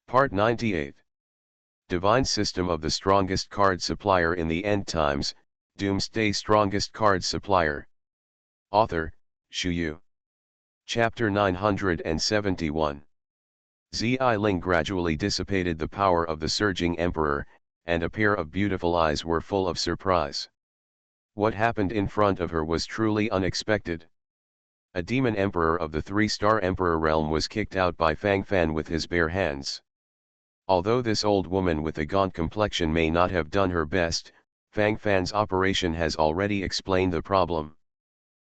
Part 98. Divine System of the Strongest Card Supplier in the End Times, Doomsday Strongest Card Supplier. Author, Shu Yu. Chapter 971. Zi-Ling gradually dissipated the power of the surging emperor, and a pair of beautiful eyes were full of surprise. What happened in front of her was truly unexpected. A demon emperor of the three-star emperor realm was kicked out by Fang Fan with his bare hands. Although this old woman with a gaunt complexion may not have done her best, Fang Fan's operation has already explained the problem.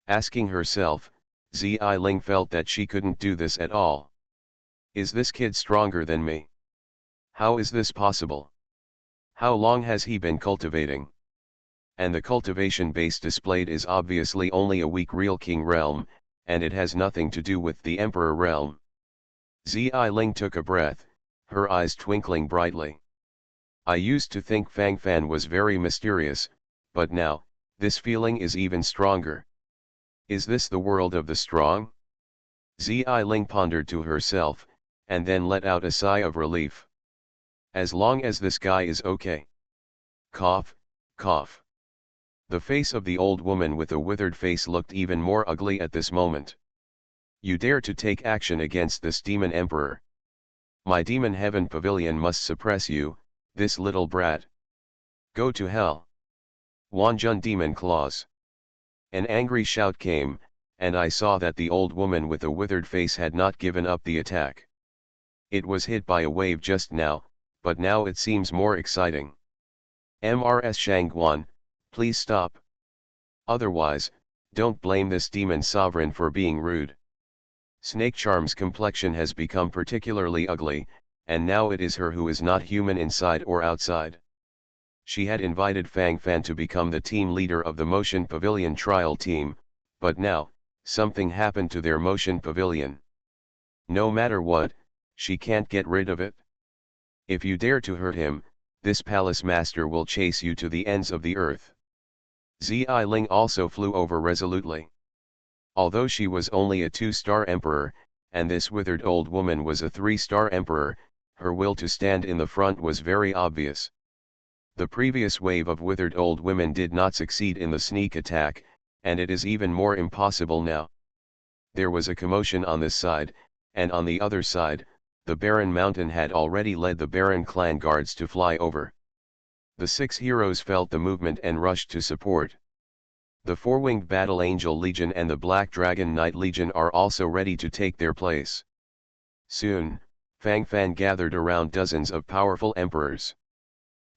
Asking herself, Zi-Ling felt that she couldn't do this at all. Is this kid stronger than me? How is this possible? How long has he been cultivating? And the cultivation base displayed is obviously only a weak real king realm, and it has nothing to do with the emperor realm. Zi-Ling took a breath, her eyes twinkling brightly. I used to think Fang Fan was very mysterious, but now, this feeling is even stronger. Is this the world of the strong? Zi-Ling pondered to herself, and then let out a sigh of relief. As long as this guy is okay. Cough, cough. The face of the old woman with a withered face looked even more ugly at this moment. You dare to take action against this demon emperor? My demon heaven pavilion must suppress you, this little brat. Go to hell. Wanjun demon claws. An angry shout came, and I saw that the old woman with a withered face had not given up the attack. It was hit by a wave just now, but now it seems more exciting. Mrs. Shangguan, please stop. Otherwise, don't blame this demon sovereign for being rude. Snake Charm's complexion has become particularly ugly, and now it is her who is not human inside or outside. She had invited Fang Fan to become the team leader of the Motion Pavilion trial team, but now, something happened to their Motion Pavilion. No matter what, she can't get rid of it. If you dare to hurt him, this palace master will chase you to the ends of the earth. Zi-Ling also flew over resolutely. Although she was only a 2-star emperor, and this withered old woman was a 3-star emperor, her will to stand in the front was very obvious. The previous wave of withered old women did not succeed in the sneak attack, and it is even more impossible now. There was a commotion on this side, and on the other side, the Baron Mountain had already led the Baron clan guards to fly over. The 6 heroes felt the movement and rushed to support. The 4-winged Battle Angel Legion and the Black Dragon Knight Legion are also ready to take their place. Soon, Fang Fan gathered around dozens of powerful emperors.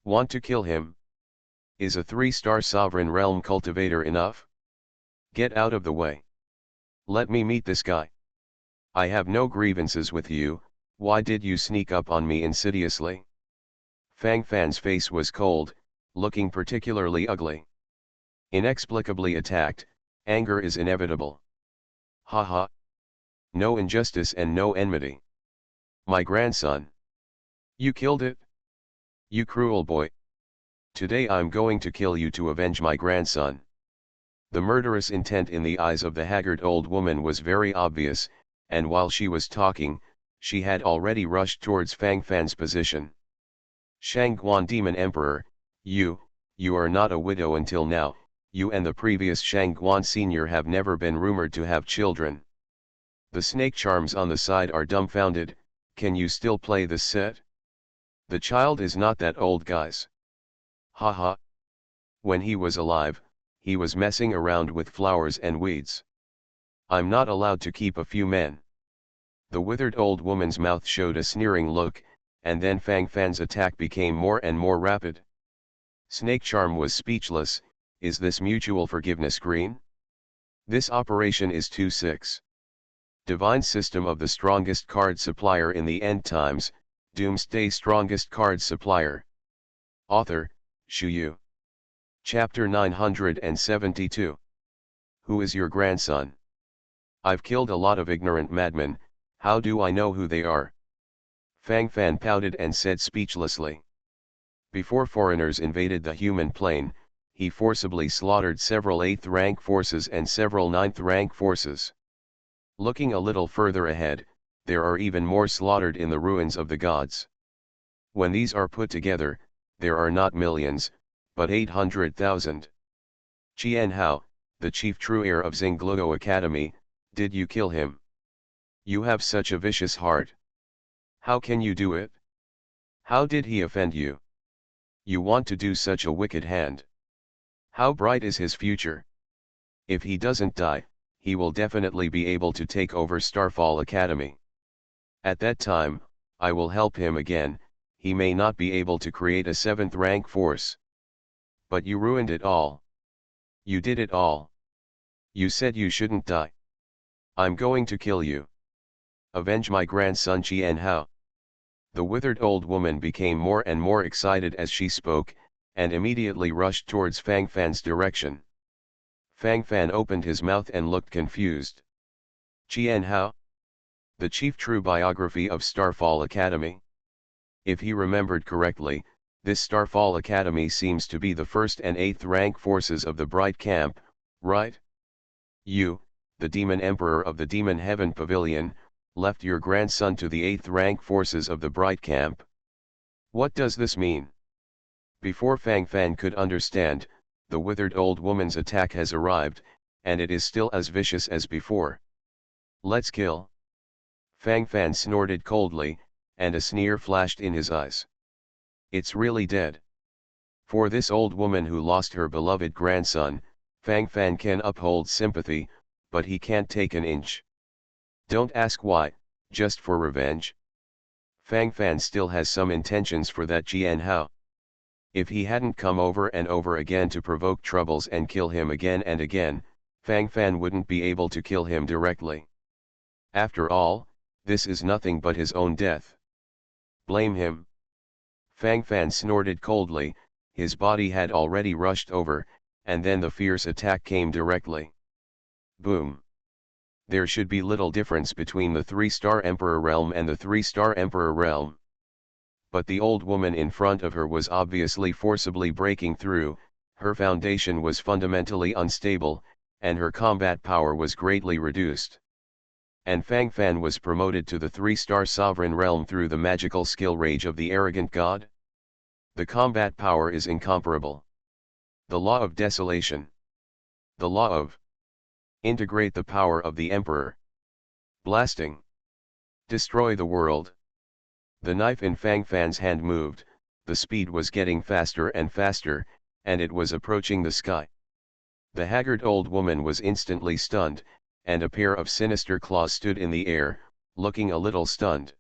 Want to kill him? Is a 3-star sovereign realm cultivator enough? Get out of the way. Let me meet this guy. I have no grievances with you, why did you sneak up on me insidiously? Fang Fan's face was cold, looking particularly ugly. Inexplicably attacked, anger is inevitable. Haha. No injustice and no enmity. My grandson. You killed it? You cruel boy. Today I'm going to kill you to avenge my grandson. The murderous intent in the eyes of the haggard old woman was very obvious, and while she was talking, she had already rushed towards Fang Fan's position. Shangguan Demon Emperor, you are not a widow until now. You and the previous Shangguan Senior have never been rumored to have children. The snake charms on the side are dumbfounded. Can you still play this set? The child is not that old, guys. Haha. When he was alive, he was messing around with flowers and weeds. I'm not allowed to keep a few men. The withered old woman's mouth showed a sneering look, and then Fang Fan's attack became more and more rapid. Snake Charm was speechless. Is this mutual forgiveness green? This operation is 2-6. Divine System of the Strongest Card Supplier in the End Times, Doomsday Strongest Card Supplier. Author, Shu Yu. Chapter 972. Who is your grandson? I've killed a lot of ignorant madmen, how do I know who they are? Fang Fan pouted and said speechlessly. Before foreigners invaded the human plane, he forcibly slaughtered several 8th-rank forces and several 9th-rank forces. Looking a little further ahead, there are even more slaughtered in the ruins of the gods. When these are put together, there are not millions, but 800,000. Qian Hao, the chief true heir of Xingluo Academy, did you kill him? You have such a vicious heart. How can you do it? How did he offend you? You want to do such a wicked hand. How bright is his future? If he doesn't die, he will definitely be able to take over Starfall Academy. At that time, I will help him again. He may not be able to create a 7th rank force. But you ruined it all. You did it all. You said you shouldn't die. I'm going to kill you. Avenge my grandson Qian Hao. The withered old woman became more and more excited as she spoke, and immediately rushed towards Fang Fan's direction. Fang Fan opened his mouth and looked confused. Qian Hao? The chief true biography of Starfall Academy? If he remembered correctly, this Starfall Academy seems to be the 1st and 8th rank forces of the Bright Camp, right? You, the Demon Emperor of the Demon Heaven Pavilion, left your grandson to the 8th rank forces of the Bright Camp. What does this mean? Before Fang Fan could understand, the withered old woman's attack has arrived, and it is still as vicious as before. Let's kill. Fang Fan snorted coldly, and a sneer flashed in his eyes. It's really dead. For this old woman who lost her beloved grandson, Fang Fan can uphold sympathy, but he can't take an inch. Don't ask why, just for revenge. Fang Fan still has some intentions for that Qian Hao. If he hadn't come over and over again to provoke troubles and kill him again and again, Fang Fan wouldn't be able to kill him directly. After all, this is nothing but his own death. Blame him. Fang Fan snorted coldly, his body had already rushed over, and then the fierce attack came directly. Boom. There should be little difference between the 3-star Emperor realm and the 3-star Emperor realm. But the old woman in front of her was obviously forcibly breaking through, her foundation was fundamentally unstable, and her combat power was greatly reduced. And Fang Fan was promoted to the 3-star sovereign realm through the magical skill rage of the arrogant god? The combat power is incomparable. The law of desolation. The law of integrate the power of the emperor. Blasting. Destroy the world. The knife in Fang Fan's hand moved, the speed was getting faster and faster, and it was approaching the sky. The haggard old woman was instantly stunned, and a pair of sinister claws stood in the air, looking a little stunned.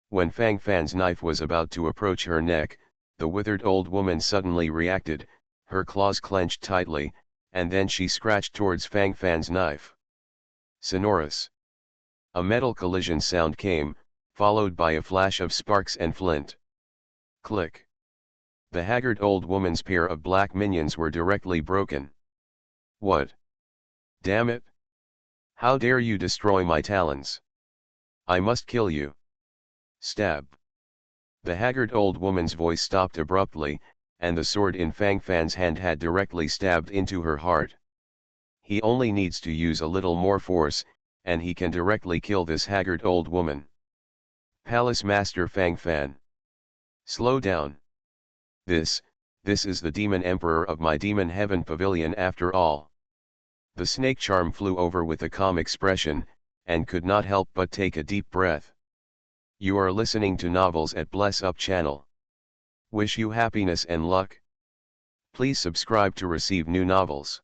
When Fang Fan's knife was about to approach her neck, the withered old woman suddenly reacted, her claws clenched tightly, and then she scratched towards Fang Fan's knife. Sonorous. A metal collision sound came, followed by a flash of sparks and flint. Click. The haggard old woman's pair of black minions were directly broken. What? Damn it! How dare you destroy my talons? I must kill you. Stab. The haggard old woman's voice stopped abruptly, and the sword in Fang Fan's hand had directly stabbed into her heart. He only needs to use a little more force, and he can directly kill this haggard old woman. Palace Master Fang Fan. Slow down. This is the Demon Emperor of my Demon Heaven Pavilion after all. The snake charm flew over with a calm expression, and could not help but take a deep breath. You are listening to Novels at Bless Up channel. Wish you happiness and luck. Please subscribe to receive new novels.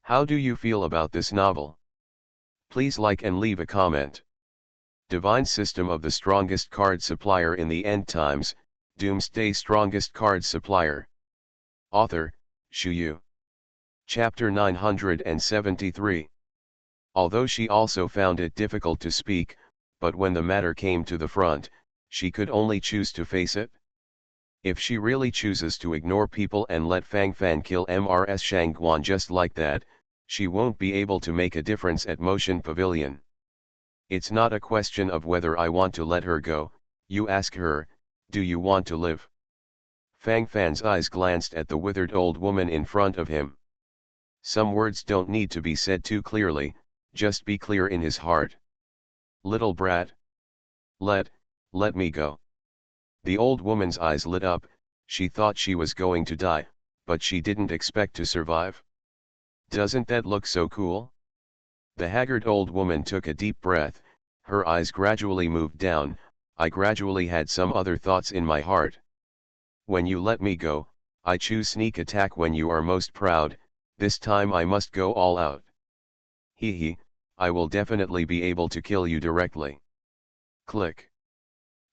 How do you feel about this novel? Please like and leave a comment. Divine System of the Strongest Card Supplier in the End Times, Doomsday Strongest Card Supplier. Author, Shu Yu. Chapter 973. Although she also found it difficult to speak, but when the matter came to the front, she could only choose to face it. If she really chooses to ignore people and let Fang Fan kill Mrs. Shangguan just like that, she won't be able to make a difference at Motion Pavilion. It's not a question of whether I want to let her go, you ask her, do you want to live? Fang Fan's eyes glanced at the withered old woman in front of him. Some words don't need to be said too clearly, just be clear in his heart. Little brat. Let, let me go. The old woman's eyes lit up, she thought she was going to die, but she didn't expect to survive. Doesn't that look so cool? The haggard old woman took a deep breath, her eyes gradually moved down. I gradually had some other thoughts in my heart. When you let me go, I choose sneak attack when you are most proud, this time I must go all out. Hee hee, I will definitely be able to kill you directly. Click.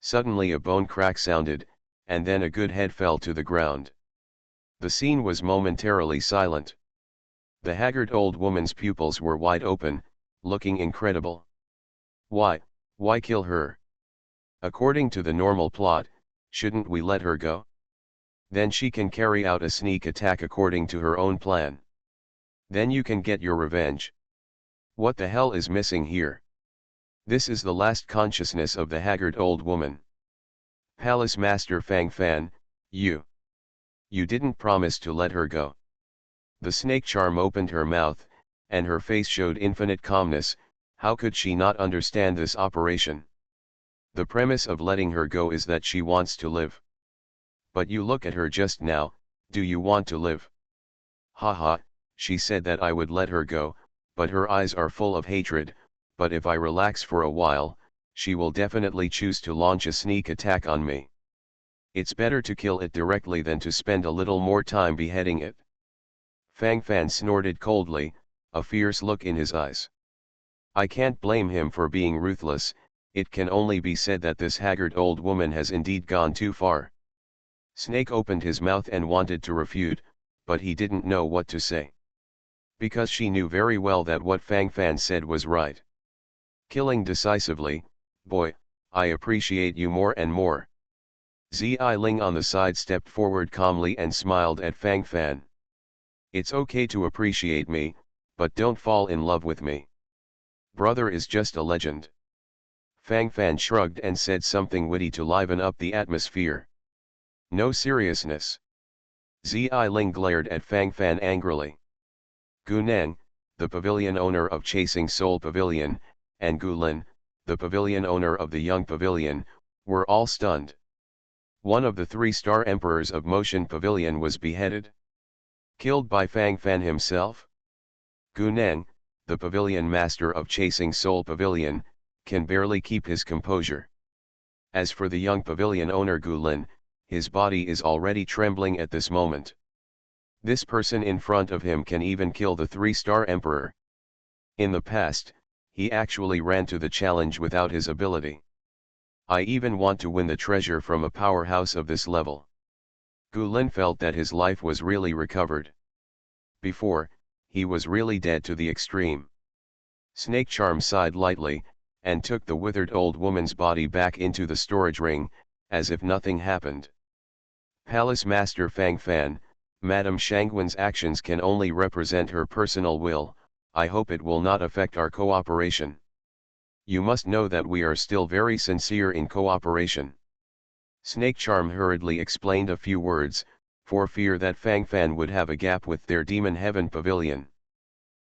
Suddenly a bone crack sounded, and then a good head fell to the ground. The scene was momentarily silent. The haggard old woman's pupils were wide open, looking incredible. Why kill her? According to the normal plot, shouldn't we let her go? Then she can carry out a sneak attack according to her own plan. Then you can get your revenge. What the hell is missing here? This is the last consciousness of the haggard old woman. Palace Master Fang Fan, you didn't promise to let her go. The snake charm opened her mouth, and her face showed infinite calmness. How could she not understand this operation? The premise of letting her go is that she wants to live. But you look at her just now, do you want to live? Haha, she said that I would let her go, but her eyes are full of hatred, but if I relax for a while, she will definitely choose to launch a sneak attack on me. It's better to kill it directly than to spend a little more time beheading it. Fang Fan snorted coldly, a fierce look in his eyes. I can't blame him for being ruthless, it can only be said that this haggard old woman has indeed gone too far. Snake opened his mouth and wanted to refute, but he didn't know what to say. Because she knew very well that what Fang Fan said was right. Killing decisively, boy, I appreciate you more and more. Zi Ling on the side stepped forward calmly and smiled at Fang Fan. It's okay to appreciate me, but don't fall in love with me. Brother is just a legend. Fang Fan shrugged and said something witty to liven up the atmosphere. No seriousness. Zi Ling glared at Fang Fan angrily. Gu Neng, the pavilion owner of Chasing Soul Pavilion, and Gu Lin, the pavilion owner of the Young Pavilion, were all stunned. One of the 3-star emperors of Motion Pavilion was beheaded. Killed by Fang Fan himself? Gu Neng, the pavilion master of Chasing Soul Pavilion, can barely keep his composure. As for the young pavilion owner Gu Lin, his body is already trembling at this moment. This person in front of him can even kill the 3-star emperor. In the past, he actually ran to the challenge without his ability. I even want to win the treasure from a powerhouse of this level. Gu Lin felt that his life was really recovered. Before, he was really dead to the extreme. Snake Charm sighed lightly, and took the withered old woman's body back into the storage ring, as if nothing happened. Palace Master Fang Fan, Madame Shangwen's actions can only represent her personal will, I hope it will not affect our cooperation. You must know that we are still very sincere in cooperation. Snake Charm hurriedly explained a few words, for fear that Fang Fan would have a gap with their Demon Heaven Pavilion.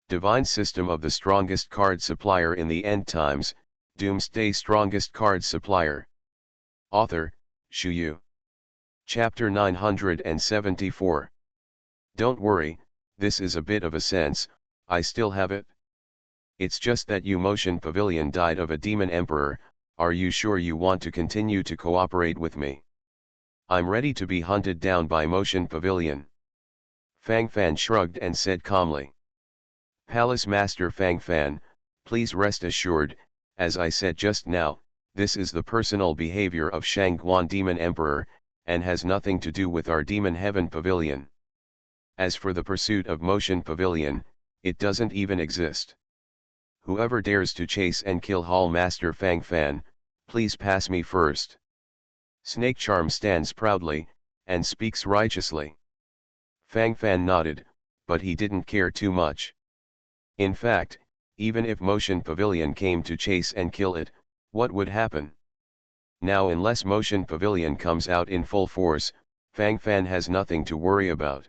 Divine System of the Strongest Card Supplier in the End Times, Doomsday Strongest Card Supplier. Author, Shu Yu. Chapter 974. Don't worry, this is a bit of a sense, I still have it. It's just that you Motion Pavilion died of a demon emperor, are you sure you want to continue to cooperate with me? I'm ready to be hunted down by Motion Pavilion. Fang Fan shrugged and said calmly. Palace Master Fang Fan, please rest assured, as I said just now, this is the personal behavior of Shangguan Demon Emperor, and has nothing to do with our Demon Heaven Pavilion. As for the pursuit of Motion Pavilion, it doesn't even exist. Whoever dares to chase and kill Hall Master Fang Fan, please pass me first. Snake Charm stands proudly, and speaks righteously. Fang Fan nodded, but he didn't care too much. In fact, even if Motion Pavilion came to chase and kill it, what would happen? Now unless Motion Pavilion comes out in full force, Fang Fan has nothing to worry about.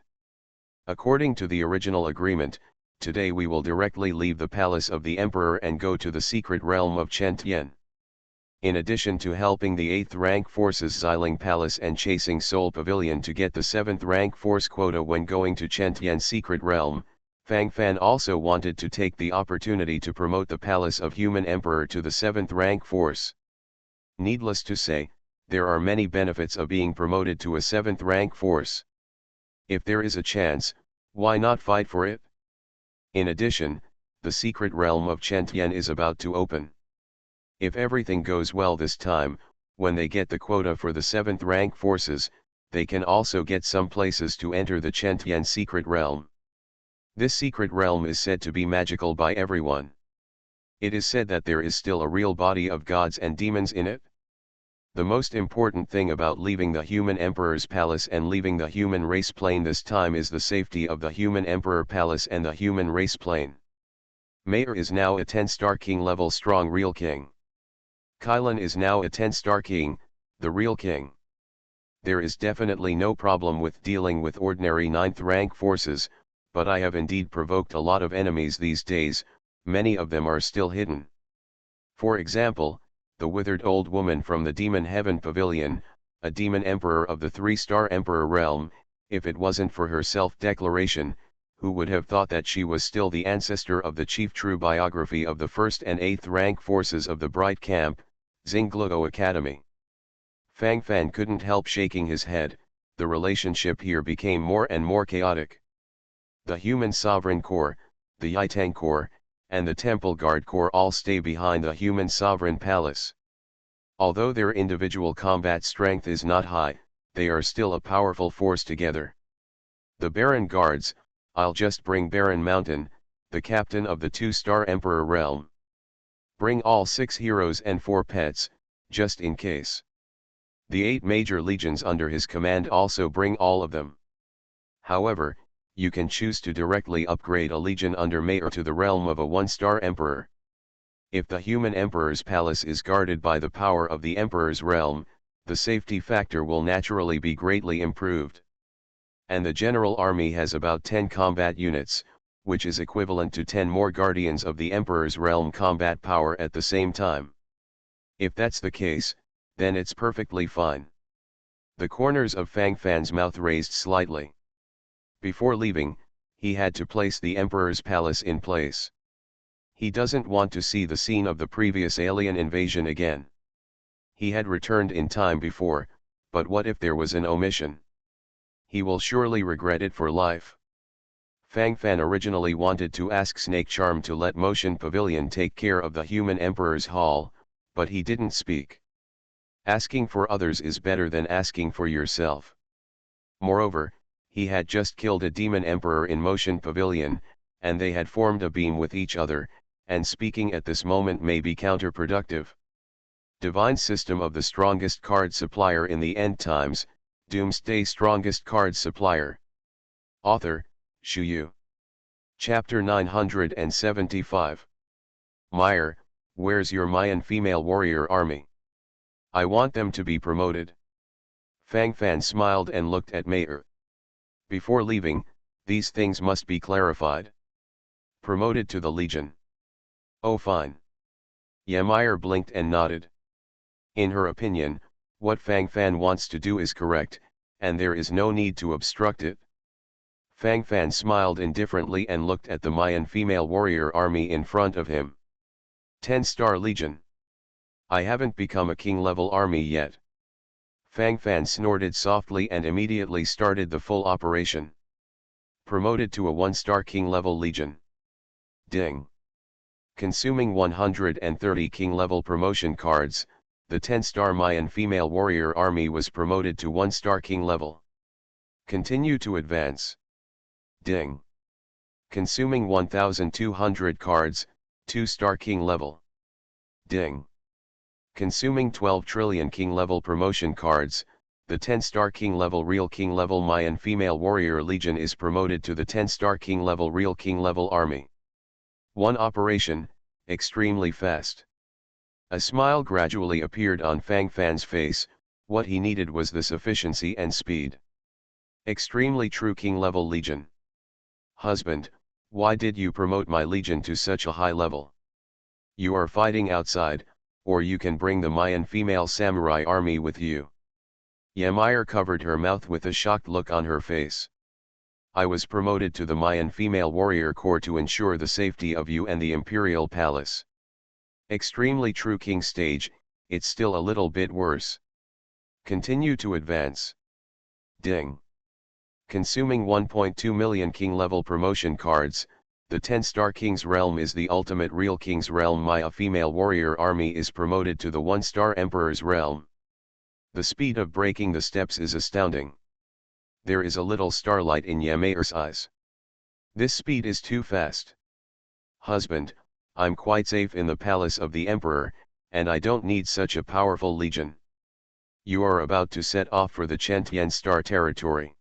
According to the original agreement, today we will directly leave the palace of the Emperor and go to the secret realm of Chen Tian. In addition to helping the 8th rank forces Xiling Palace and chasing Seoul Pavilion to get the 7th rank force quota when going to Chentian Secret Realm, Fang Fan also wanted to take the opportunity to promote the Palace of Human Emperor to the 7th rank force. Needless to say, there are many benefits of being promoted to a 7th rank force. If there is a chance, why not fight for it? In addition, the secret realm of Chentian is about to open. If everything goes well this time, when they get the quota for the 7th rank forces, they can also get some places to enter the Chentian secret realm. This secret realm is said to be magical by everyone. It is said that there is still a real body of gods and demons in it. The most important thing about leaving the human emperor's palace and leaving the human race plane this time is the safety of the human emperor palace and the human race plane. Mayer is now a 10-star king level strong real king. Kylan is now a 10-star king, the real king. There is definitely no problem with dealing with ordinary 9th rank forces, but I have indeed provoked a lot of enemies these days, many of them are still hidden. For example, the withered old woman from the Demon Heaven Pavilion, a demon emperor of the 3-star emperor realm. If it wasn't for her self-declaration, who would have thought that she was still the ancestor of the chief true biography of the 1st and 8th rank forces of the Bright Camp, Xingluo Academy. Fang Fan couldn't help shaking his head. The relationship here became more and more chaotic. The Human Sovereign Corps, the Yitang Corps, and the Temple Guard Corps all stay behind the Human Sovereign Palace. Although their individual combat strength is not high, they are still a powerful force together. The Baron Guards, I'll just bring Baron Mountain, the captain of the 2-star Emperor realm. Bring all 6 heroes and 4 pets, just in case. The 8 major legions under his command also bring all of them. However, you can choose to directly upgrade a legion under Mayer to the realm of a 1-star emperor. If the human emperor's palace is guarded by the power of the emperor's realm, the safety factor will naturally be greatly improved. And the general army has about 10 combat units, which is equivalent to 10 more guardians of the emperor's realm combat power at the same time. If that's the case, then it's perfectly fine. The corners of Fang Fan's mouth raised slightly. Before leaving, he had to place the emperor's palace in place. He doesn't want to see the scene of the previous alien invasion again. He had returned in time before, but what if there was an omission? He will surely regret it for life. Fang Fan originally wanted to ask Snake Charm to let Motion Pavilion take care of the human emperor's hall, but he didn't speak. Asking for others is better than asking for yourself. Moreover, he had just killed a demon emperor in Motion Pavilion, and they had formed a beam with each other, and speaking at this moment may be counterproductive. Divine System of the Strongest Card Supplier in the End Times, Doomsday Strongest Card Supplier. Author, Shu Yu. Chapter 975. Meyer, where's your Mayan female warrior army? I want them to be promoted. Fang Fan smiled and looked at Meyer. Before leaving, these things must be clarified. Promoted to the Legion. Oh fine. Meyer blinked and nodded. In her opinion, what Fang Fan wants to do is correct, and there is no need to obstruct it. Fang Fan smiled indifferently and looked at the Mayan female warrior army in front of him. 10-star Legion. I haven't become a king-level army yet. Fang Fan snorted softly and immediately started the full operation. Promoted to a 1-star king-level Legion. Ding. Consuming 130 king-level promotion cards, the 10-star Mayan female warrior army was promoted to 1-star king level. Continue to advance. Ding. Consuming 1200 cards, 2-star king level. Ding. Consuming 12 trillion king level promotion cards, the 10-star king level real king level Mayan female warrior legion is promoted to the 10-star king level real king level army. One operation, extremely fast. A smile gradually appeared on Fang Fan's face. What he needed was this efficiency and speed. Extremely true king level legion. Husband, why did you promote my legion to such a high level? You are fighting outside, or you can bring the Mayan female samurai army with you. Ymir covered her mouth with a shocked look on her face. I was promoted to the Mayan female warrior corps to ensure the safety of you and the imperial palace. Extremely true, King Stage. It's still a little bit worse. Continue to advance. Ding. Consuming 1.2 million king level promotion cards, the 10-star King's Realm is the ultimate real King's Realm. Maya female warrior army is promoted to the 1-star Emperor's Realm. The speed of breaking the steps is astounding. There is a little starlight in Ymir's eyes. This speed is too fast. Husband, I'm quite safe in the palace of the Emperor, and I don't need such a powerful legion. You are about to set off for the Chentian Star territory.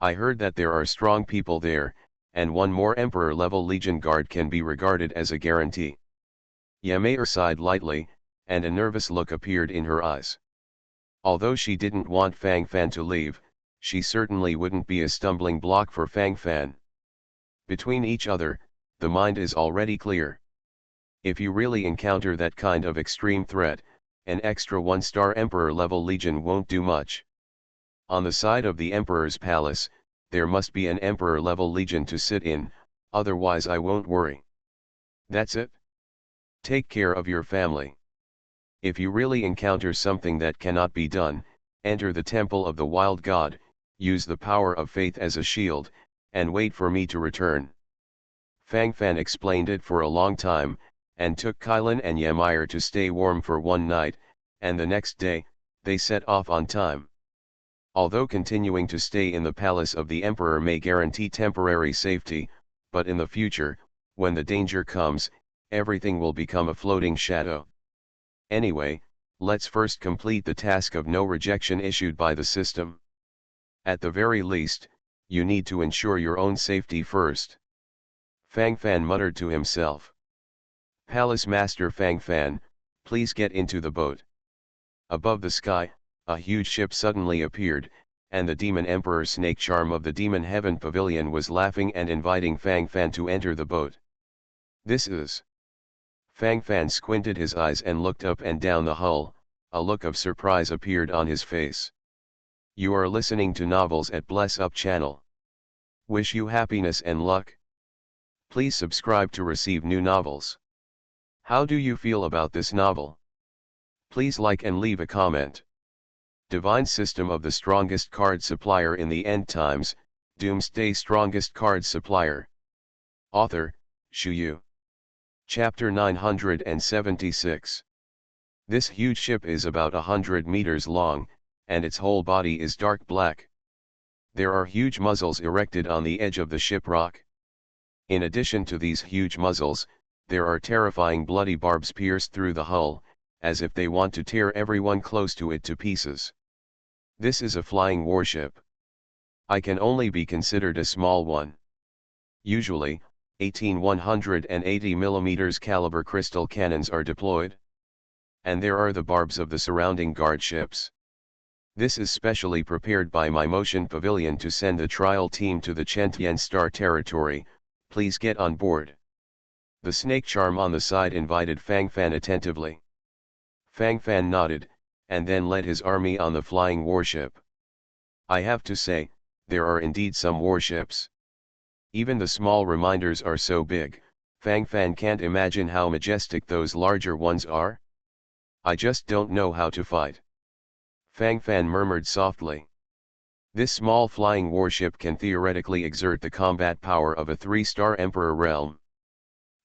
I heard that there are strong people there, and one more Emperor-level Legion Guard can be regarded as a guarantee. Ymir sighed lightly, and a nervous look appeared in her eyes. Although she didn't want Fang Fan to leave, she certainly wouldn't be a stumbling block for Fang Fan. Between each other, the mind is already clear. If you really encounter that kind of extreme threat, an extra 1-star Emperor-level Legion won't do much. On the side of the Emperor's palace, there must be an Emperor-level Legion to sit in, otherwise I won't worry. That's it. Take care of your family. If you really encounter something that cannot be done, enter the Temple of the Wild God, use the power of faith as a shield, and wait for me to return. Fang Fan explained it for a long time, and took Kylan and Ymir to stay warm for one night, and the next day, they set off on time. Although continuing to stay in the palace of the Emperor may guarantee temporary safety, but in the future, when the danger comes, everything will become a floating shadow. Anyway, let's first complete the task of no rejection issued by the system. At the very least, you need to ensure your own safety first. Fang Fan muttered to himself. Palace Master Fang Fan, please get into the boat. Above the sky, a huge ship suddenly appeared, and the Demon Emperor Snake Charm of the Demon Heaven Pavilion was laughing and inviting Fang Fan to enter the boat. This is... Fang Fan squinted his eyes and looked up and down the hull, a look of surprise appeared on his face. You are listening to novels at Bless Up channel. Wish you happiness and luck. Please subscribe to receive new novels. How do you feel about this novel? Please like and leave a comment. Divine System of the Strongest Card Supplier in the End Times, Doomsday Strongest Card Supplier. Author, Shu. Chapter 976. This huge ship is about 100 meters long, and its whole body is dark black. There are huge muzzles erected on the edge of the shipwreck. In addition to these huge muzzles, there are terrifying bloody barbs pierced through the hull, as if they want to tear everyone close to it to pieces. This is a flying warship. I can only be considered a small one. Usually, 18 180mm caliber crystal cannons are deployed. And there are the barbs of the surrounding guard ships. This is specially prepared by my motion pavilion to send the trial team to the Chentian Star territory. Please get on board. The snake charm on the side invited Fang Fan attentively. Fang Fan nodded, and then led his army on the flying warship. I have to say, there are indeed some warships. Even the small reminders are so big, Fang Fan can't imagine how majestic those larger ones are. I just don't know how to fight. Fang Fan murmured softly. This small flying warship can theoretically exert the combat power of a 3-star Emperor realm.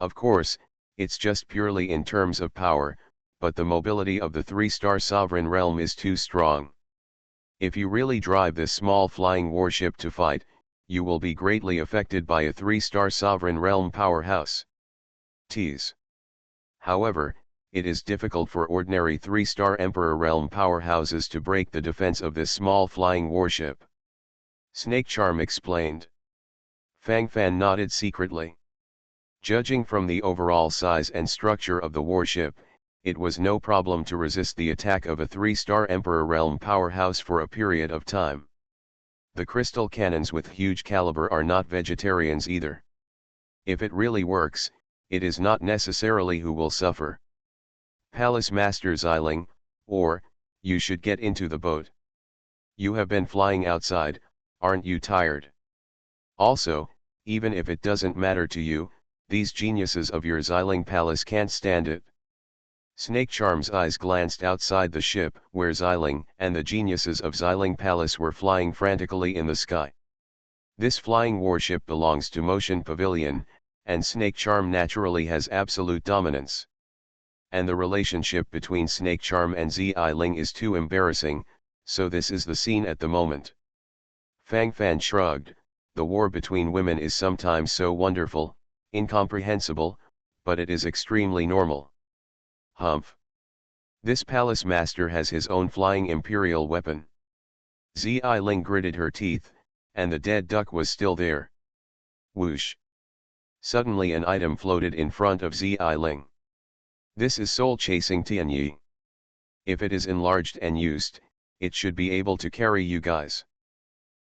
Of course, it's just purely in terms of power, but the mobility of the 3-star sovereign realm is too strong. If you really drive this small flying warship to fight, you will be greatly affected by a 3-star sovereign realm powerhouse. Tease. However, it is difficult for ordinary 3-star Emperor realm powerhouses to break the defense of this small flying warship. Snake Charm explained. Fang Fan nodded secretly. Judging from the overall size and structure of the warship, it was no problem to resist the attack of a 3-star Emperor realm powerhouse for a period of time. The crystal cannons with huge caliber are not vegetarians either. If it really works, it is not necessarily who will suffer. Palace Master Xiling, or, you should get into the boat. You have been flying outside, aren't you tired? Also, even if it doesn't matter to you, these geniuses of your Xiling Palace can't stand it. Snake Charm's eyes glanced outside the ship where Xiling and the geniuses of Xiling Palace were flying frantically in the sky. This flying warship belongs to Motion Pavilion, and Snake Charm naturally has absolute dominance. And the relationship between Snake Charm and Xiling is too embarrassing, so this is the scene at the moment. Fang Fan shrugged, the war between women is sometimes so wonderful, incomprehensible, but it is extremely normal. Humph. This palace master has his own flying imperial weapon. Xiling gritted her teeth, and the dead duck was still there. Whoosh. Suddenly an item floated in front of Xiling. This is soul-chasing Tianyi. If it is enlarged and used, it should be able to carry you guys.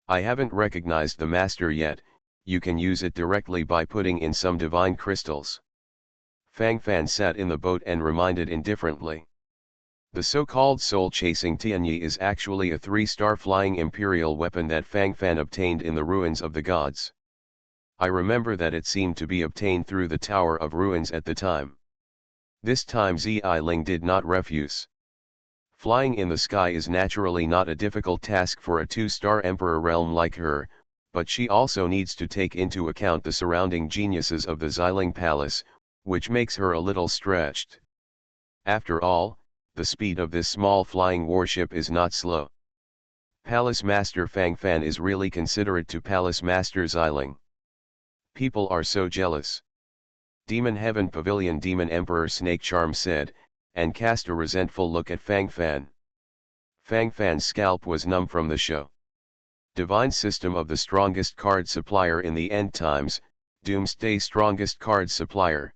I haven't recognized the master yet, you can use it directly by putting in some divine crystals. Fang Fan sat in the boat and reminded indifferently. The so-called soul-chasing Tianyi is actually a 3-star flying imperial weapon that Fang Fan obtained in the ruins of the gods. I remember that it seemed to be obtained through the Tower of Ruins at the time. This time Xiling did not refuse. Flying in the sky is naturally not a difficult task for a 2-star emperor realm like her, but she also needs to take into account the surrounding geniuses of the Xiling Palace, which makes her a little stretched. After all, the speed of this small flying warship is not slow. Palace Master Fang Fan is really considerate to Palace Master Xiling. People are so jealous. Demon Heaven Pavilion Demon Emperor Snake Charm said, and cast a resentful look at Fang Fan. Fang Fan's scalp was numb from the show. Divine System of the Strongest Card Supplier in the End Times, Doomsday Strongest Card Supplier.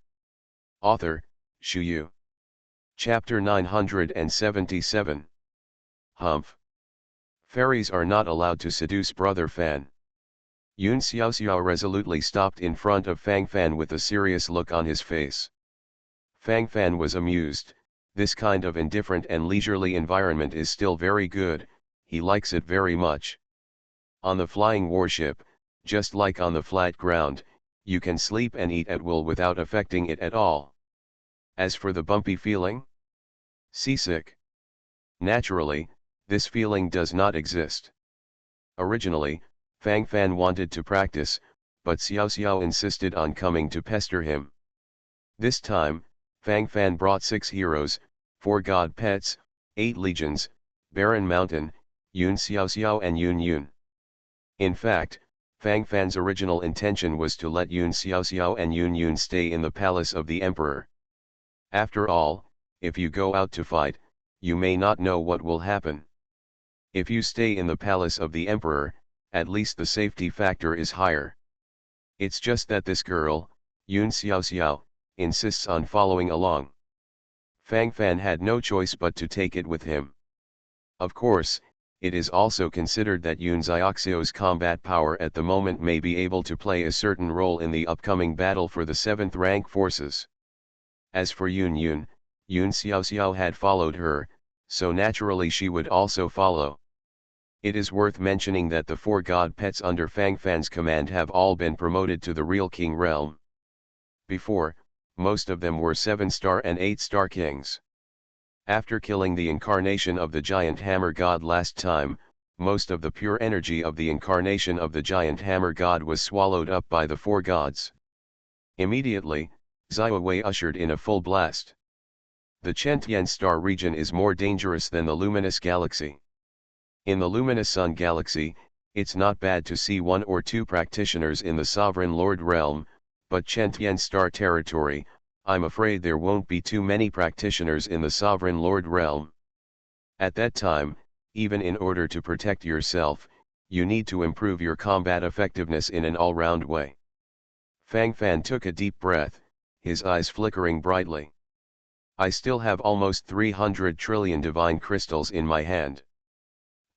Author, Shu Yu. Chapter 977. Humph. Fairies are not allowed to seduce Brother Fan. Yun Xiaoxiao resolutely stopped in front of Fang Fan with a serious look on his face. Fang Fan was amused. This kind of indifferent and leisurely environment is still very good, he likes it very much. On the flying warship, just like on the flat ground, you can sleep and eat at will without affecting it at all. As for the bumpy feeling? Seasick. Naturally, this feeling does not exist. Originally, Fang Fan wanted to practice, but Xiao Xiao insisted on coming to pester him. This time, Fang Fan brought 6 heroes, 4 god pets, 8 legions, Baron Mountain, Yun Xiao Xiao and Yun Yun. In fact, Fang Fan's original intention was to let Yun Xiao Xiao and Yun Yun stay in the palace of the emperor. After all, if you go out to fight, you may not know what will happen. If you stay in the palace of the emperor, at least the safety factor is higher. It's just that this girl, Yun Xiao Xiao, insists on following along. Fang Fan had no choice but to take it with him. Of course, it is also considered that Yun Xiaoxiao's combat power at the moment may be able to play a certain role in the upcoming battle for the 7th rank forces. As for Yun Yun, Yun Xiao Xiao had followed her, so naturally she would also follow. It is worth mentioning that the 4 god pets under Fang Fan's command have all been promoted to the real king realm. Before, most of them were 7-star and 8-star kings. After killing the incarnation of the giant hammer god last time, most of the pure energy of the incarnation of the giant hammer god was swallowed up by the 4 gods. Immediately, Xiaowei ushered in a full blast. The Chentian star region is more dangerous than the luminous galaxy. In the luminous sun galaxy, it's not bad to see 1 or 2 practitioners in the sovereign lord realm, but Chentian star territory, I'm afraid there won't be too many practitioners in the sovereign lord realm. At that time, even in order to protect yourself, you need to improve your combat effectiveness in an all-round way. Fang Fan took a deep breath, his eyes flickering brightly. I still have almost 300 trillion divine crystals in my hand.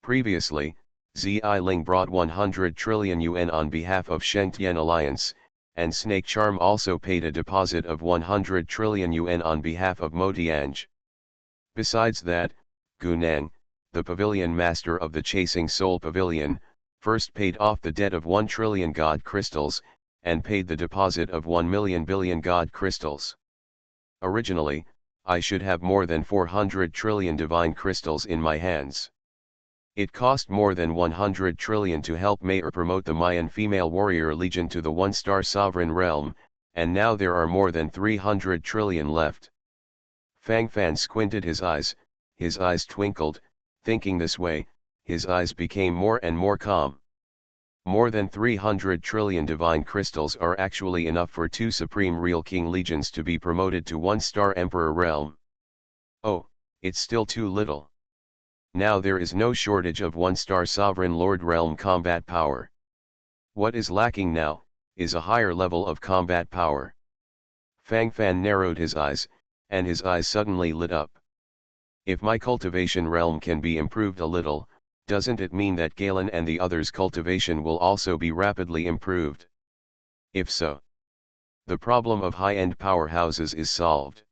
Previously, Xiling brought 100 trillion yuan on behalf of Shengtian Alliance, and Snake Charm also paid a deposit of 100 trillion yuan on behalf of Motiange. Besides that, Gunang, the pavilion master of the Chasing Soul Pavilion, first paid off the debt of 1 trillion God crystals, and paid the deposit of 1 million billion God crystals. Originally, I should have more than 400 trillion divine crystals in my hands. It cost more than 100 trillion to help Mayer promote the Mayan female warrior legion to the 1-star sovereign realm, and now there are more than 300 trillion left. Fang Fan squinted his eyes twinkled, thinking this way, his eyes became more and more calm. More than 300 trillion divine crystals are actually enough for 2 supreme real king legions to be promoted to 1-star emperor realm. Oh, it's still too little. Now there is no shortage of 1-star sovereign lord realm combat power. What is lacking now, is a higher level of combat power. Fang Fan narrowed his eyes, and his eyes suddenly lit up. If my cultivation realm can be improved a little, doesn't it mean that Galen and the others' cultivation will also be rapidly improved? If so, the problem of high-end powerhouses is solved.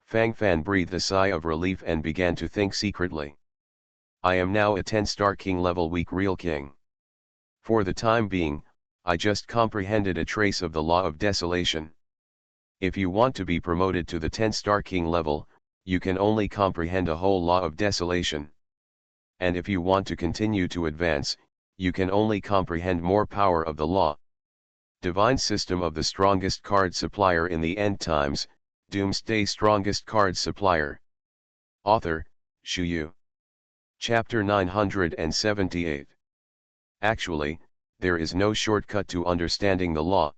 Fang Fan breathed a sigh of relief and began to think secretly. I am now a 10-star king level weak real king. For the time being, I just comprehended a trace of the law of desolation. If you want to be promoted to the 10-star king level, you can only comprehend a whole law of desolation. And if you want to continue to advance, you can only comprehend more power of the law. Divine System of the Strongest Card Supplier in the End Times, Doomsday Strongest Card Supplier. Author, Shu Yu. Chapter 978. Actually, there is no shortcut to understanding the law.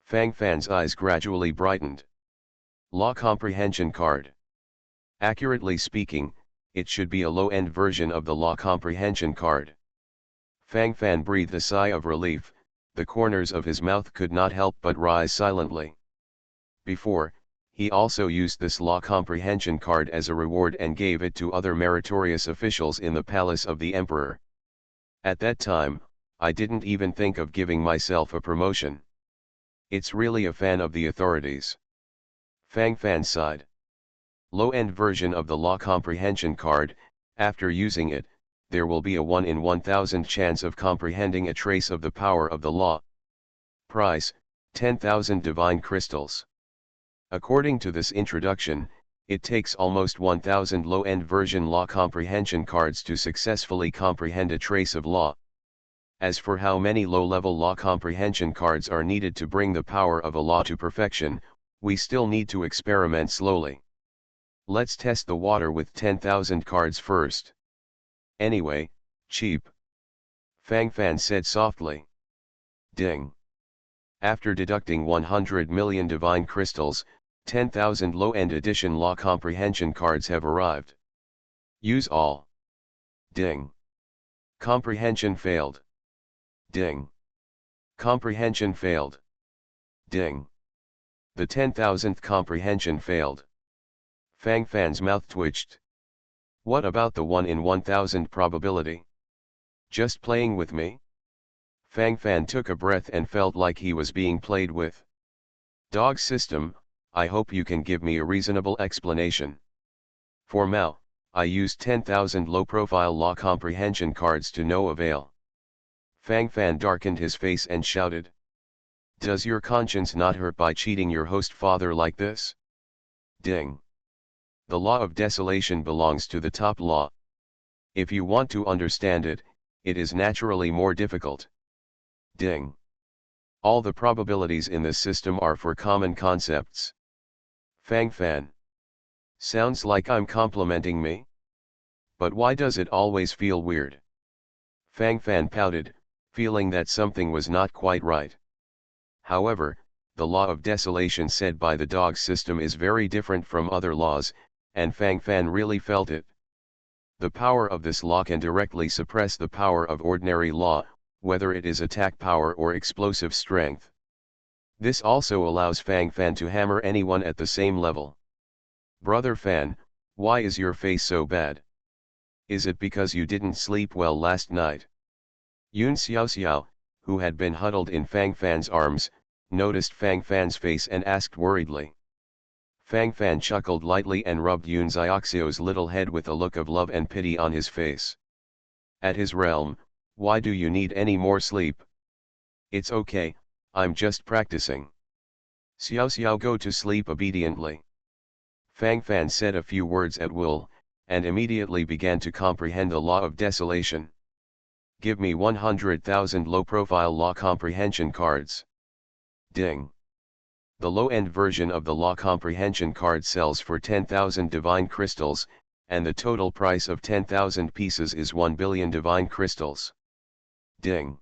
Fang Fan's eyes gradually brightened. Law Comprehension Card. Accurately speaking, it should be a low-end version of the law comprehension card. Fang Fan breathed a sigh of relief, the corners of his mouth could not help but rise silently. Before, he also used this law comprehension card as a reward and gave it to other meritorious officials in the palace of the emperor. At that time, I didn't even think of giving myself a promotion. It's really a fan of the authorities. Fang Fan sighed. Low-end version of the law comprehension card, after using it, there will be a 1 in 1,000 chance of comprehending a trace of the power of the law. Price, 10,000 divine crystals. According to this introduction, it takes almost 1,000 low-end version law comprehension cards to successfully comprehend a trace of law. As for how many low-level law comprehension cards are needed to bring the power of a law to perfection, we still need to experiment slowly. Let's test the water with 10,000 cards first. Anyway, cheap. Fang Fan said softly. Ding. After deducting 100 million divine crystals, 10,000 low-end edition law comprehension cards have arrived. Use all. Ding. Comprehension failed. Ding. Comprehension failed. Ding. The 10,000th comprehension failed. Fang Fan's mouth twitched. What about the 1 in 1,000 probability? Just playing with me? Fang Fan took a breath and felt like he was being played with. Dog system, I hope you can give me a reasonable explanation. For Mao, I used 10,000 low-profile law comprehension cards to no avail. Fang Fan darkened his face and shouted. Does your conscience not hurt by cheating your host father like this? Ding. The law of desolation belongs to the top law. If you want to understand it, it is naturally more difficult. Ding. All the probabilities in this system are for common concepts. Fang Fan. Sounds like I'm complimenting me? But why does it always feel weird? Fang Fan pouted, feeling that something was not quite right. However, the law of desolation said by the dog system is very different from other laws, and Fang Fan really felt it. The power of this law can directly suppress the power of ordinary law, whether it is attack power or explosive strength. This also allows Fang Fan to hammer anyone at the same level. Brother Fan, why is your face so bad? Is it because you didn't sleep well last night? Yun Xiao, who had been huddled in Fang Fan's arms, noticed Fang Fan's face and asked worriedly. Fang Fan chuckled lightly and rubbed Yun Xiaoxio's little head with a look of love and pity on his face. At his realm, why do you need any more sleep? It's okay, I'm just practicing. Xiao Xiao, go to sleep obediently. Fang Fan said a few words at will, and immediately began to comprehend the law of desolation. Give me 100,000 low-profile law comprehension cards. Ding. The low-end version of the law comprehension card sells for 10,000 divine crystals, and the total price of 10,000 pieces is 1 billion divine crystals. Ding.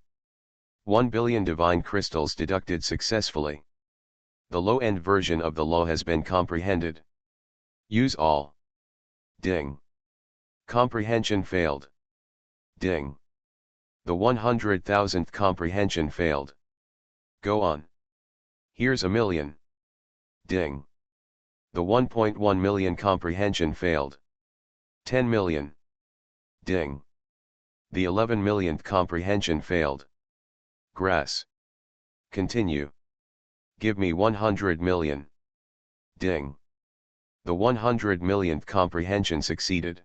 1 billion divine crystals deducted successfully. The low-end version of the law has been comprehended. Use all. Ding. Comprehension failed. Ding. The 100,000th comprehension failed. Go on. Here's a million. Ding. The 1.1 million comprehension failed. 10 million. Ding. The 11 millionth comprehension failed. Grass. Continue. Give me 100 million. Ding. The 100 millionth comprehension succeeded.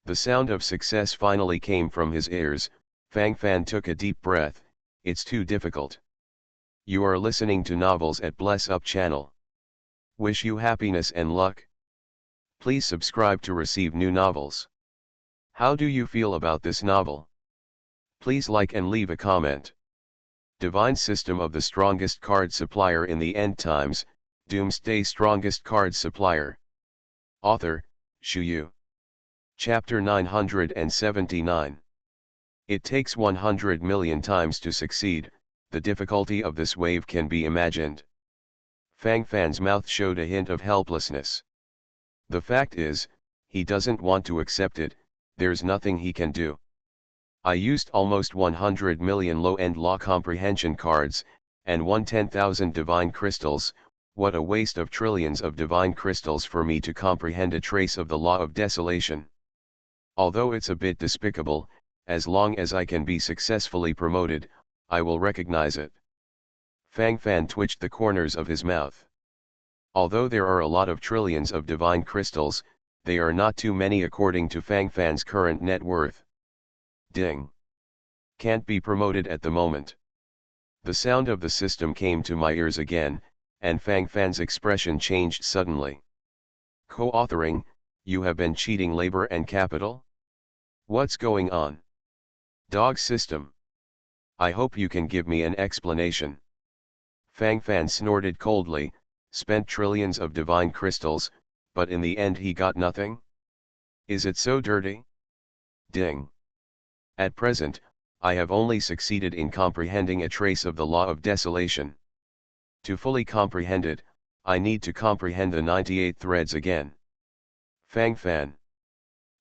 The sound of success finally came from his ears. Fang Fan took a deep breath. It's too difficult. You are listening to Novels at Bless Up channel. Wish you happiness and luck. Please subscribe to receive new novels. How do you feel about this novel? Please like and leave a comment. Divine System of the Strongest Card Supplier in the End Times, Doomsday Strongest Card Supplier. Author, Shu Yu. Chapter 979. It takes 100 million times to succeed. The difficulty of this wave can be imagined. Fang Fan's mouth showed a hint of helplessness. The fact is, he doesn't want to accept it. There's nothing he can do. I used almost 100 million low-end law comprehension cards, and won 10,000 divine crystals. What a waste of trillions of divine crystals for me to comprehend a trace of the law of desolation. Although it's a bit despicable, as long as I can be successfully promoted, I will recognize it. Fang Fan twitched the corners of his mouth. Although there are a lot of trillions of divine crystals, they are not too many according to Fang Fan's current net worth. Ding. Can't be promoted at the moment. The sound of the system came to my ears again, and Fang Fan's expression changed suddenly. Co-authoring, you have been cheating labor and capital? What's going on? Dog system. I hope you can give me an explanation. Fang Fan snorted coldly, spent trillions of divine crystals, but in the end he got nothing? Is it so dirty? Ding. At present, I have only succeeded in comprehending a trace of the law of desolation. To fully comprehend it, I need to comprehend the 98 threads again. Fang Fan.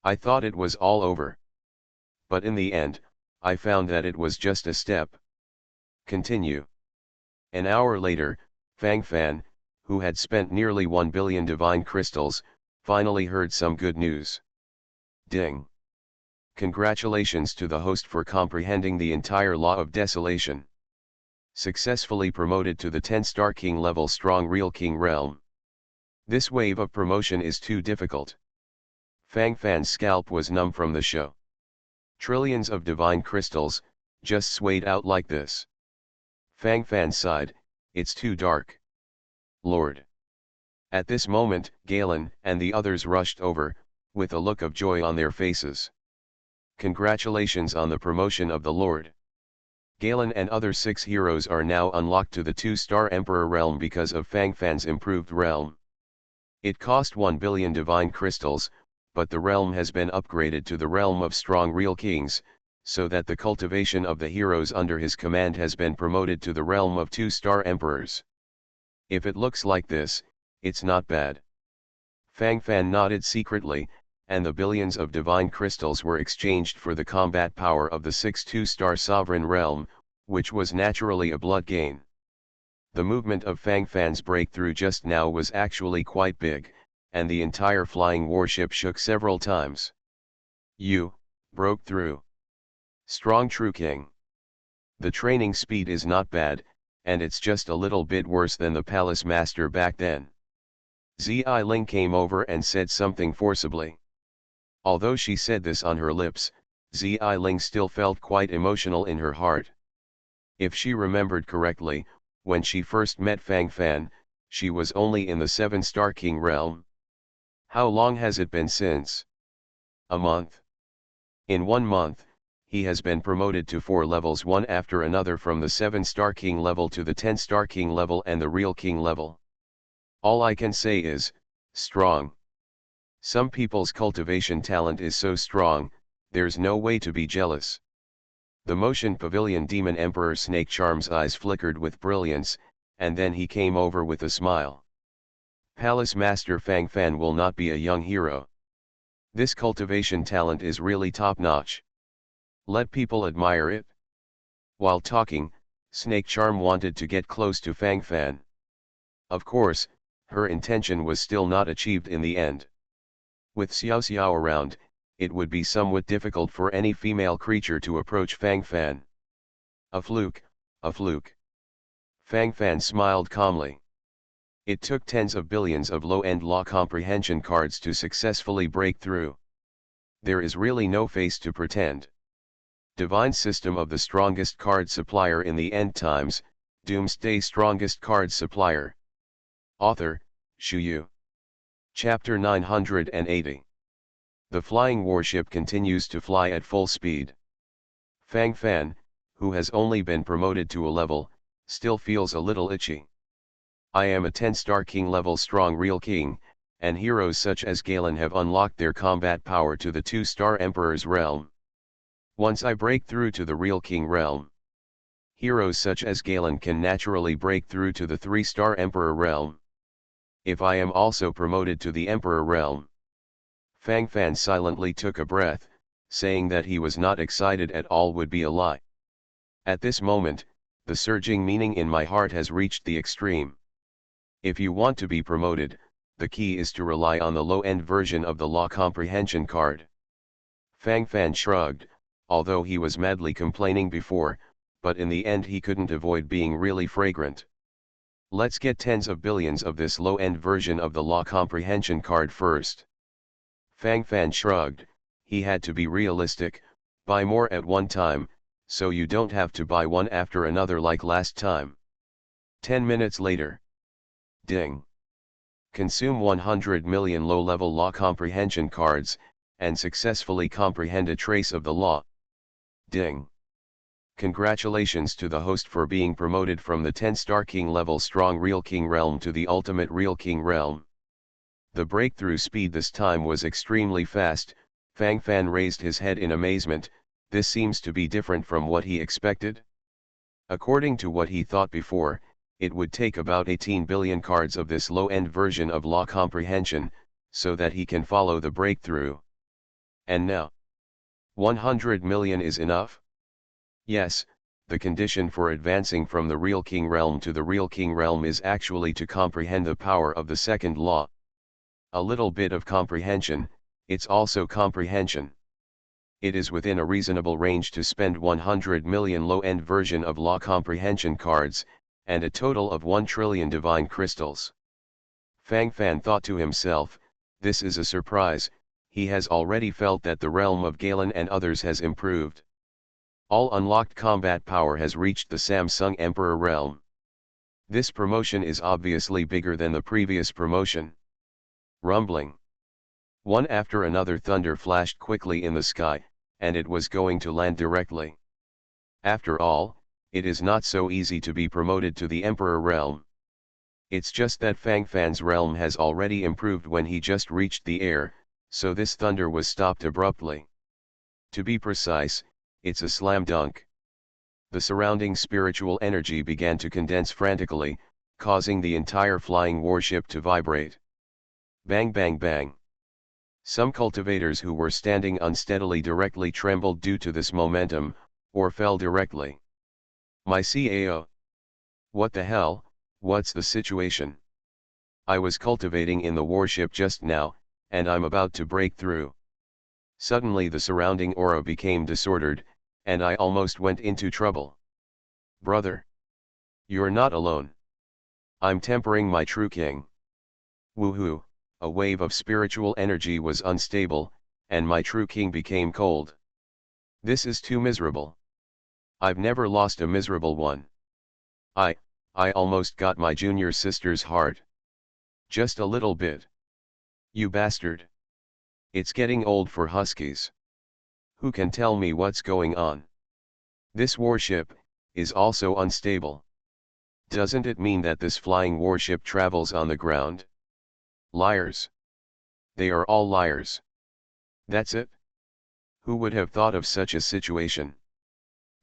I thought it was all over. But in the end, I found that it was just a step. Continue. An hour later, Fang Fan, who had spent nearly 1 billion divine crystals, finally heard some good news. Ding. Congratulations to the host for comprehending the entire law of desolation. Successfully promoted to the 10-star king level strong real king realm. This wave of promotion is too difficult. Fang Fan's scalp was numb from the show. Trillions of divine crystals, just swayed out like this. Fang Fan sighed, it's too dark. Lord. At this moment, Galen and the others rushed over, with a look of joy on their faces. Congratulations on the promotion of the Lord. Galen and other 6 heroes are now unlocked to the 2-star Emperor realm because of Fang Fan's improved realm. It cost 1 billion divine crystals, but the realm has been upgraded to the realm of strong real kings, so that the cultivation of the heroes under his command has been promoted to the realm of 2-star emperors. If it looks like this, it's not bad. Fang Fan nodded secretly, and the billions of divine crystals were exchanged for the combat power of the 6 2-star sovereign realm, which was naturally a blood gain. The movement of Fang Fan's breakthrough just now was actually quite big, and the entire flying warship shook several times. You broke through. Strong true king. The training speed is not bad, and it's just a little bit worse than the palace master back then. Zi Ling came over and said something forcibly. Although she said this on her lips, Zi Ling still felt quite emotional in her heart. If she remembered correctly, when she first met Fang Fan, she was only in the 7-star king realm. How long has it been since? A month. In 1 month, he has been promoted to 4 levels one after another from the 7-star king level to the 10-star king level and the real king level. All I can say is, strong. Some people's cultivation talent is so strong, there's no way to be jealous. The Motion Pavilion Demon Emperor Snake Charm's eyes flickered with brilliance, and then he came over with a smile. Palace Master Fang Fan will not be a young hero. This cultivation talent is really top-notch. Let people admire it. While talking, Snake Charm wanted to get close to Fang Fan. Of course, her intention was still not achieved in the end. With Xiao Xiao around, it would be somewhat difficult for any female creature to approach Fang Fan. A fluke, a fluke. Fang Fan smiled calmly. It took tens of billions of low-end law comprehension cards to successfully break through. There is really no face to pretend. Divine System of the Strongest Card Supplier in the End Times, Doomsday Strongest Card Supplier. Author, Shu Yu. Chapter 980. The flying warship continues to fly at full speed. Fang Fan, who has only been promoted to a level, still feels a little itchy. I am a 10-star king level strong real king, and heroes such as Galen have unlocked their combat power to the 2-star emperor's realm. Once I break through to the real king realm, heroes such as Galen can naturally break through to the 3-star emperor realm. If I am also promoted to the emperor realm. Fang Fan silently took a breath, saying that he was not excited at all would be a lie. At this moment, the surging meaning in my heart has reached the extreme. If you want to be promoted, the key is to rely on the low-end version of the law comprehension card. Fang Fan shrugged, although he was madly complaining before, but in the end he couldn't avoid being really fragrant. Let's get tens of billions of this low-end version of the law comprehension card first. Fang Fan shrugged, he had to be realistic, buy more at one time, so you don't have to buy one after another like last time. 10 minutes later. Ding. Consume 100 million low-level law comprehension cards, and successfully comprehend a trace of the law. Ding. Congratulations to the host for being promoted from the 10-star king level strong real king realm to the ultimate real king realm. The breakthrough speed this time was extremely fast. Fang Fan raised his head in amazement. This seems to be different from what he expected. According to what he thought before, it would take about 18 billion cards of this low-end version of law comprehension, so that he can follow the breakthrough. And now, 100 million is enough? Yes, the condition for advancing from the real king realm to the real king realm is actually to comprehend the power of the second law. A little bit of comprehension, it's also comprehension. It is within a reasonable range to spend 100 million low-end version of law comprehension cards, and a total of 1 trillion divine crystals. Fang Fan thought to himself, this is a surprise, he has already felt that the realm of Galen and others has improved. All unlocked combat power has reached the Samsung Emperor realm. This promotion is obviously bigger than the previous promotion. Rumbling. One after another thunder flashed quickly in the sky, and it was going to land directly. After all, it is not so easy to be promoted to the Emperor realm. It's just that Fang Fan's realm has already improved when he just reached the air, so this thunder was stopped abruptly. To be precise, it's a slam dunk. The surrounding spiritual energy began to condense frantically, causing the entire flying warship to vibrate. Bang bang bang. Some cultivators who were standing unsteadily directly trembled due to this momentum, or fell directly. My CAO. What the hell, what's the situation? I was cultivating in the warship just now, and I'm about to break through. Suddenly the surrounding aura became disordered, and I almost went into trouble. Brother. You're not alone. I'm tempering my true king. Woohoo, a wave of spiritual energy was unstable, and my true king became cold. This is too miserable. I've never lost a miserable one. I almost got my junior sister's heart. Just a little bit. You bastard. It's getting old for huskies. Who can tell me what's going on? This warship is also unstable. Doesn't it mean that this flying warship travels on the ground? Liars. They are all liars. That's it? Who would have thought of such a situation?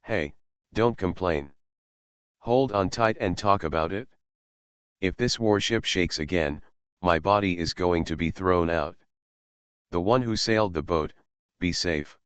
Hey, don't complain. Hold on tight and talk about it. If this warship shakes again, my body is going to be thrown out. The one who sailed the boat, be safe.